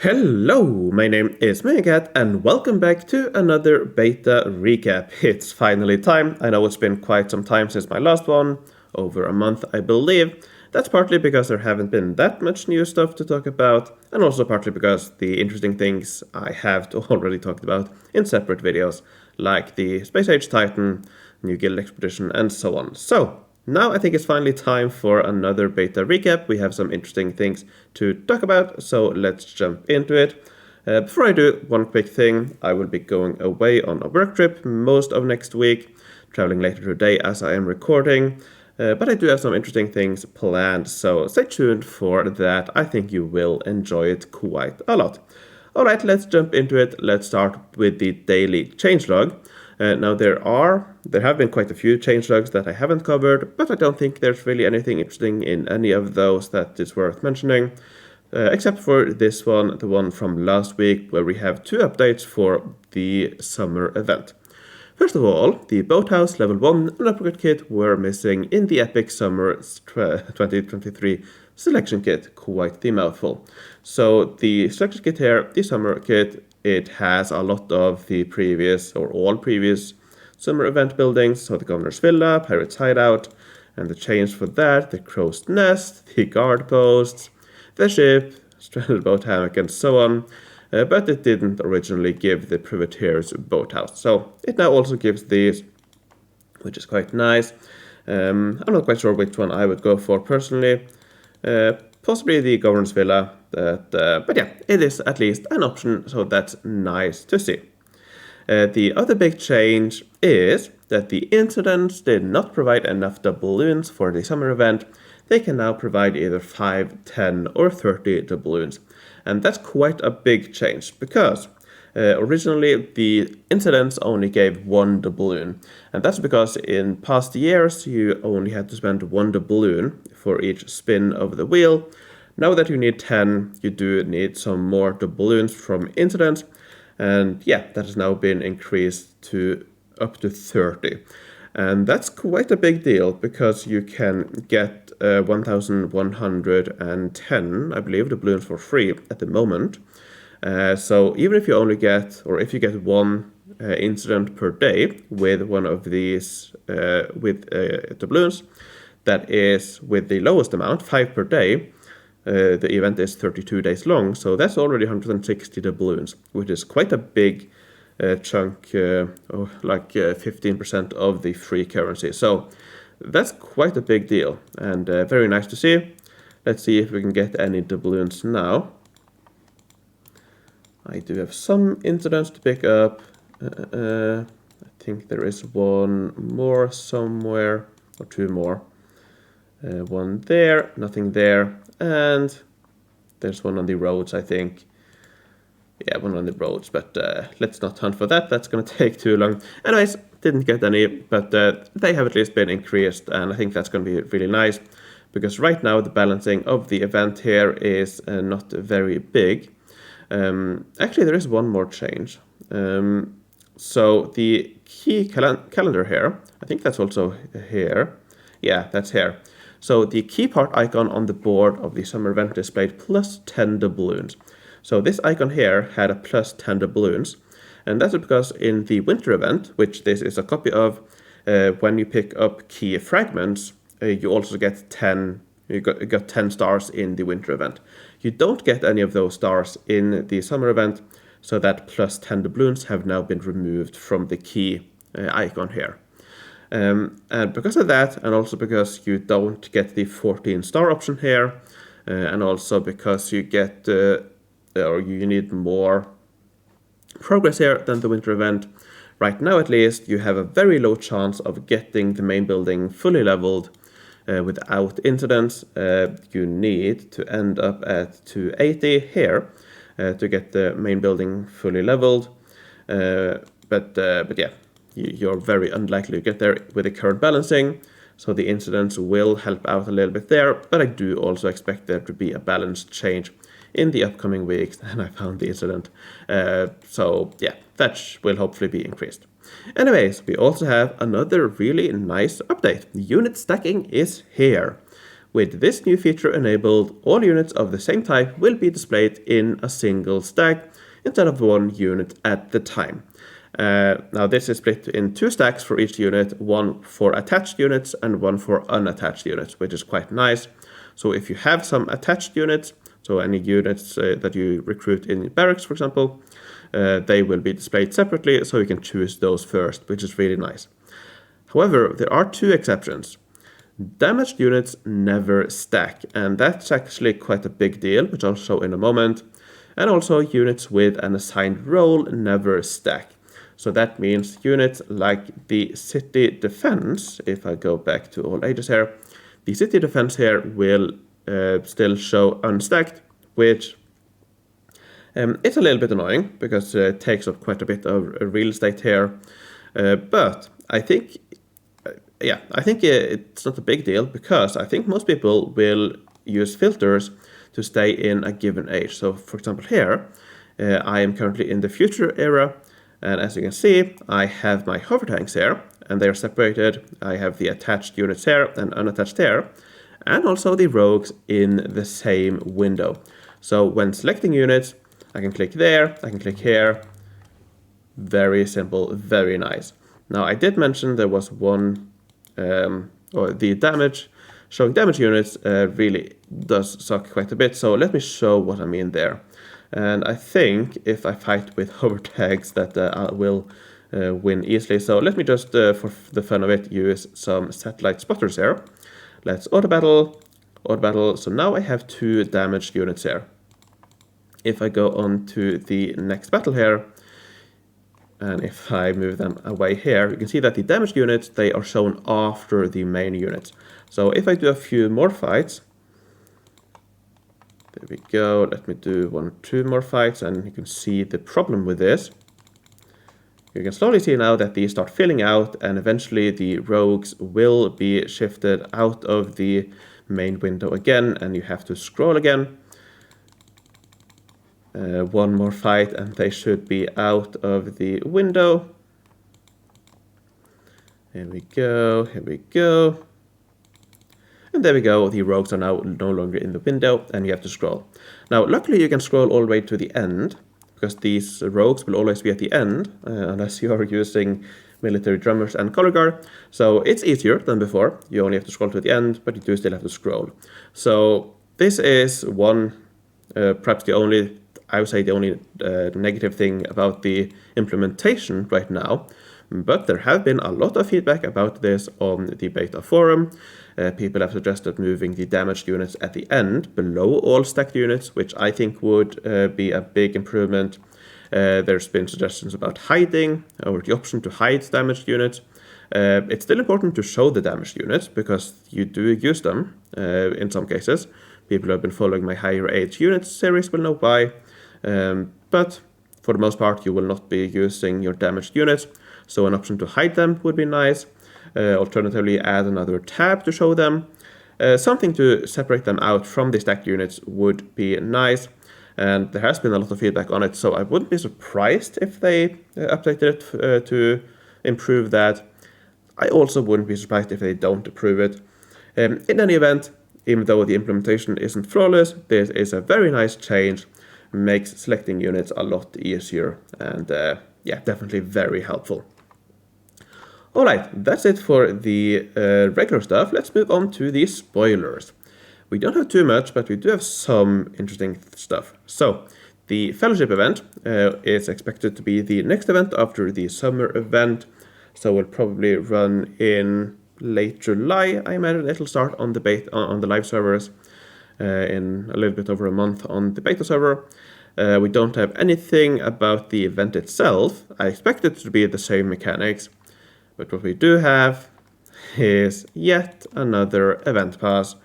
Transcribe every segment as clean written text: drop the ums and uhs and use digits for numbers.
Hello, my name is MooingCat and welcome back to another beta recap. It's finally time. I know it's been quite some time since my last one, over a month I believe. That's partly because there haven't been that much new stuff to talk about, and also partly because the interesting things I have already talked about in separate videos, like the Space Age Titan, New Guild Expedition, and so on. So, now I think it's finally time for another beta recap. We have some interesting things to talk about, so let's jump into it. Before I do, one quick thing. I will be going away on a work trip most of next week, traveling later today as I am recording. But I do have some interesting things planned, so stay tuned for that. I think you will enjoy it quite a lot. Alright, let's jump into it. Let's start with the daily changelog. Now there have been quite a few changelogs that I haven't covered, but I don't think there's really anything interesting in any of those that is worth mentioning, except for this one, the one from last week, where we have two updates for the summer event. First of all, the Boathouse Level 1 and Upgrade Kit were missing in the Epic Summer 2023 Selection Kit, quite the mouthful. So the Selection Kit here, the Summer Kit, it has a lot of the previous, or all previous, summer event buildings, so the Governor's Villa, Pirate's Hideout, and the change for that, the Crow's Nest, the Guard Posts, the ship, Stranded Boat Hammock, and so on. But it didn't originally give the Privateer's Boathouse. So it now also gives these, which is quite nice. I'm not quite sure which one I would go for personally. Possibly the Governor's Villa, but yeah, it is at least an option, so that's nice to see. The other big change is that the incidents did not provide enough doubloons for the summer event. They can now provide either 5, 10, or 30 doubloons. And that's quite a big change, because originally the incidents only gave 1 doubloon. And that's because in past years you only had to spend 1 doubloon for each spin of the wheel. Now that you need 10, you do need some more doubloons from incidents. And yeah, that has now been increased to up to 30. And that's quite a big deal, because you can get 1,110, I believe, doubloons for free at the moment. So even if you only get, or if you get one incident per day with one of these doubloons, that is with the lowest amount, 5 per day, the event is 32 days long, so that's already 160 doubloons, which is quite a big chunk, like 15% of the free currency. So that's quite a big deal, and very nice to see. Let's see if we can get any doubloons now. I do have some incidents to pick up. I think there is one more somewhere, or two more. One there, nothing there, and there's one on the roads, I think. Yeah, one on the roads, but let's not hunt for that. That's going to take too long. Anyways, didn't get any, but they have at least been increased, and I think that's going to be really nice, because right now the balancing of the event here is not very big. Actually, there is one more change. So the key calendar here, I think that's also here. Yeah, that's here. So the key part icon on the board of the summer event displayed plus 10 doubloons. So this icon here had a plus 10 doubloons, and that's because in the winter event, which this is a copy of, when you pick up key fragments, you also get 10. You got 10 stars in the winter event. You don't get any of those stars in the summer event, so that plus 10 doubloons have now been removed from the key icon here. And because of that, and also because you don't get the 14 star option here, and also because you get or you need more progress here than the winter event, right now at least you have a very low chance of getting the main building fully leveled without incidents. You need to end up at 280 here to get the main building fully leveled. But yeah, you're very unlikely to get there with the current balancing. So the incidents will help out a little bit there, but I do also expect there to be a balanced change in the upcoming weeks, and I found the incident. So yeah, that will hopefully be increased. Anyways, we also have another really nice update. Unit stacking is here. With this new feature enabled, all units of the same type will be displayed in a single stack instead of one unit at the time. Now this is split in 2 stacks for each unit, one for attached units and one for unattached units, which is quite nice. So if you have some attached units, so any units that you recruit in barracks, for example, they will be displayed separately, so you can choose those first, which is really nice. However, there are 2 exceptions. Damaged units never stack, and that's actually quite a big deal, which I'll show in a moment. And also units with an assigned role never stack. So that means units like the city defense, if I go back to all ages here, the city defense here will still show unstacked, which it's a little bit annoying because it takes up quite a bit of real estate here. But I think it's not a big deal because I think most people will use filters to stay in a given age. So for example here, I am currently in the future era, and as you can see, I have my hover tanks here, and they are separated. I have the attached units here and unattached here, and also the rogues in the same window. So when selecting units, I can click there, I can click here. Very simple, very nice. Now I did mention there was one, or the damage, showing damage units really does suck quite a bit. So let me show what I mean there. And I think if I fight with hover tags that I will win easily. So let me just, for the fun of it, use some satellite spotters here. Let's auto battle. So now I have 2 damaged units here. If I go on to the next battle here, and if I move them away here, you can see that the damaged units, they are shown after the main units. So if I do a few more fights, there we go, let me do 1 or 2 more fights, and you can see the problem with this. You can slowly see now that these start filling out, and eventually the rogues will be shifted out of the main window again, and you have to scroll again. 1 more fight and they should be out of the window. Here we go, here we go. And there we go, the rogues are now no longer in the window and you have to scroll. Now luckily you can scroll all the way to the end, because these rogues will always be at the end, unless you are using military drummers and color guard. So it's easier than before, you only have to scroll to the end, but you do still have to scroll. So this is one, perhaps the only, I would say the only negative thing about the implementation right now, but there have been a lot of feedback about this on the beta forum. People have suggested moving the damaged units at the end, below all stacked units, which I think would be a big improvement. There's been suggestions about hiding, or the option to hide damaged units. It's still important to show the damaged units, because you do use them in some cases. People who have been following my higher age units series will know why. But for the most part, you will not be using your damaged units, so an option to hide them would be nice. Alternatively, add another tab to show them. Something to separate them out from the stacked units would be nice, and there has been a lot of feedback on it, so I wouldn't be surprised if they updated it to improve that. I also wouldn't be surprised if they don't improve it. In any event, even though the implementation isn't flawless, this is a very nice change. Makes selecting units a lot easier, and yeah, definitely very helpful. Alright, that's it for the regular stuff. Let's move on to the spoilers. We don't have too much, but we do have some interesting stuff. So, the Fellowship event is expected to be the next event after the summer event. So we'll probably run in late July. I imagine it'll start on the on the live servers in a little bit over a month on the beta server. We don't have anything about the event itself. I expect it to be the same mechanics, but what we do have is yet another event pass.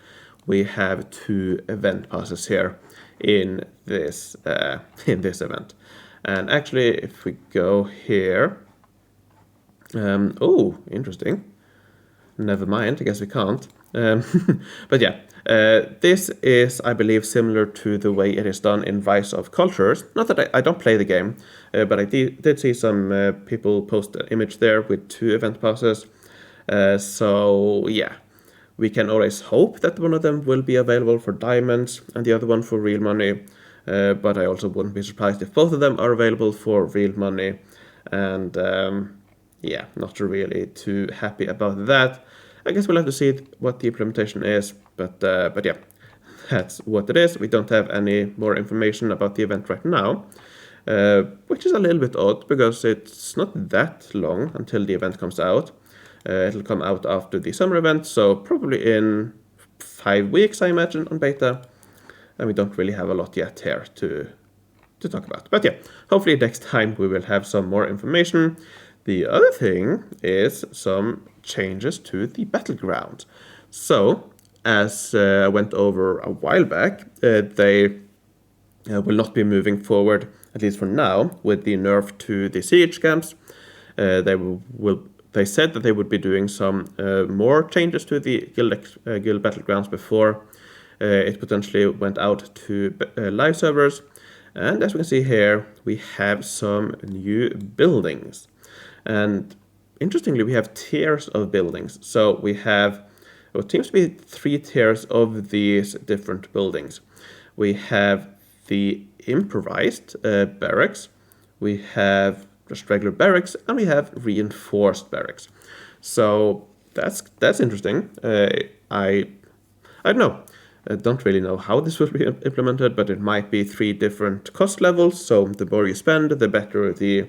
We have 2 event passes here in this event. And actually, if we go here, oh, interesting. Never mind, I guess we can't. But yeah, this is, I believe, similar to the way it is done in Rise of Cultures. Not that I don't play the game, but I did see some people post an image there with 2 event passes. So yeah, We can always hope that one of them will be available for diamonds and the other one for real money, but I also wouldn't be surprised if both of them are available for real money, and yeah, not really too happy about that. I guess we'll have to see what the implementation is, but yeah, that's what it is. We don't have any more information about the event right now, which is a little bit odd because it's not that long until the event comes out. It'll come out after the summer event, so probably in 5 weeks, I imagine, on beta. And we don't really have a lot yet here to talk about. But yeah, hopefully next time we will have some more information. The other thing is some changes to the battleground. So, as I went over a while back, they will not be moving forward, at least for now, with the nerf to the siege camps. They said that they would be doing some more changes to the guild battlegrounds before it potentially went out to live servers. And as we can see here, we have some new buildings. And interestingly, we have tiers of buildings. So we have what seems to be 3 tiers of these different buildings. We have the improvised barracks, we have just regular barracks, and we have reinforced barracks. So that's interesting. I don't know. I don't really know how this will be implemented, but it might be 3 different cost levels. So the more you spend, the better the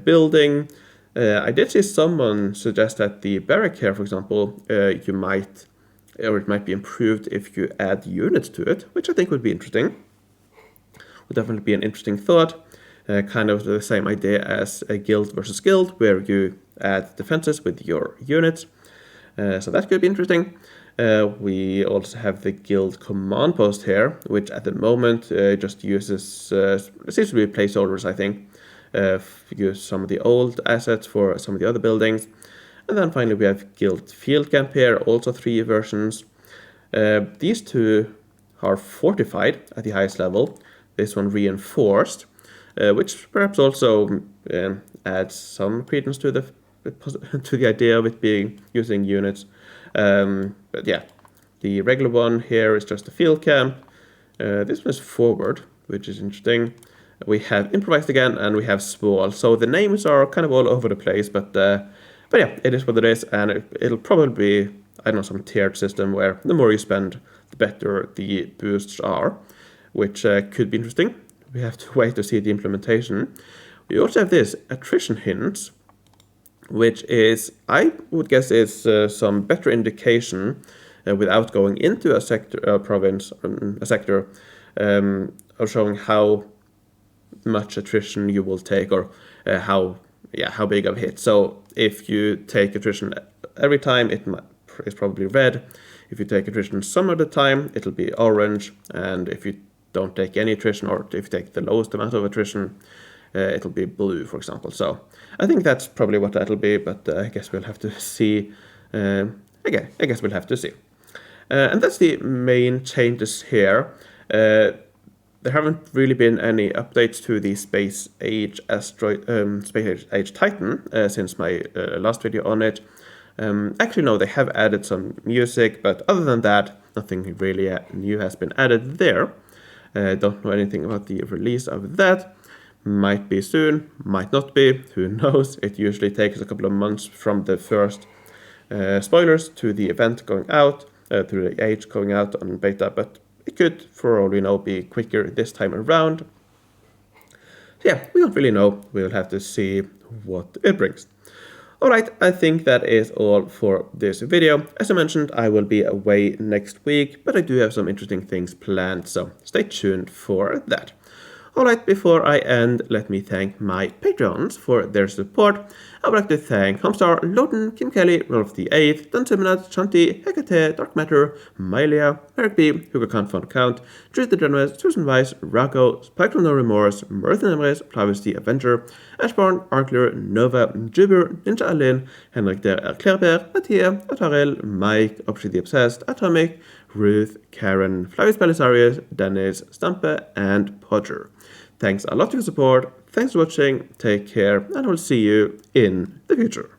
building. I did see someone suggest that the barrack here, for example, it might be improved if you add units to it, which I think would be interesting. Would definitely be an interesting thought. Kind of the same idea as a guild versus guild, where you add defenses with your units. So that could be interesting. We also have the guild command post here, which at the moment just uses, seems to be placeholders, I think. Use some of the old assets for some of the other buildings. And then finally we have guild field camp here, also 3 versions. These 2 are fortified at the highest level. This one reinforced, which perhaps also adds some credence to the idea of it being using units. But yeah, the regular one here is just a field camp. This one is forward, which is interesting. We have improvised again, and we have small. So the names are kind of all over the place, but yeah, it is what it is, and it'll probably be, I don't know, some tiered system where the more you spend, the better the boosts are, which could be interesting. We have to wait to see the implementation. We also have this attrition hints, which is, I would guess, is some better indication without going into a sector, province, a sector, of showing how much attrition you will take, or how big of a hit. So if you take attrition every time, it's probably red. If you take attrition some of the time, it'll be orange. And if you don't take any attrition, or if you take the lowest amount of attrition, it'll be blue, for example. So I think that's probably what that'll be, but I guess we'll have to see. I guess we'll have to see. And that's the main changes here. There haven't really been any updates to the Space Age Titan since my last video on it. Actually, no, they have added some music, but other than that, nothing really new has been added there. Don't know anything about the release of that. Might be soon, might not be, who knows. It usually takes a couple of months from the first spoilers to the event going out, to the age going out on beta, but it could, for all we know, be quicker this time around. So yeah, we don't really know. We'll have to see what it brings. Alright, I think that is all for this video. As I mentioned, I will be away next week, but I do have some interesting things planned, so stay tuned for that. Alright, before I end, let me thank my Patreons for their support. I would like to thank Homestar, Loden, Kim Kelly, Rolf the 8th, Dan Simonat, Shanti, Hecate, Dark Matter, Mylia, Eric B, Hugo Kant von Count, Dries the Generous, Susan Weiss, Rako, Spike No Remorse, Merthin Emres, Plavis the Avenger, Ashborn, Arkler, Nova, Jubber, Ninja Alin, Henrik der Erklärbär, Mattia, Atarel, Mike, Opshi the Obsessed, Atomic, Ruth, Karen, Flavius Belisarius, Dennis, Stampe, and Podger. Thanks a lot for your support, thanks for watching, take care, and I will see you in the future.